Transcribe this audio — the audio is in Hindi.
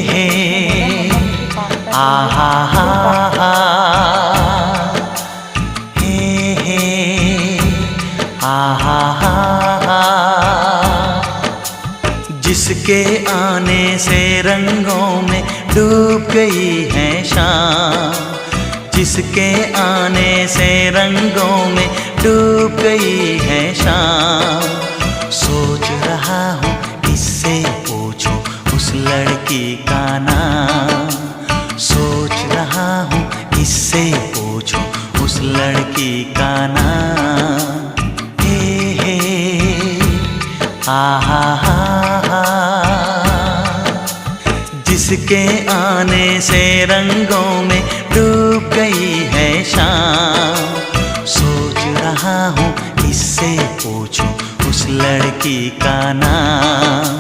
हे आहा हा हा, हे आहा हा हा। जिसके आने से रंगों में डूब गई है शाम, जिसके आने से रंगों में डूब गई है शाम। सोच रहा हूँ किससे पूछूं उस लड़की का नाम, सोच रहा हूँ किससे पूछूं उस लड़की का नाम। हे आहा हा हा, जिसके आने से रंगों में डूब गई है शाम। सोच रहा हूँ किससे पूछूं उस लड़की का नाम।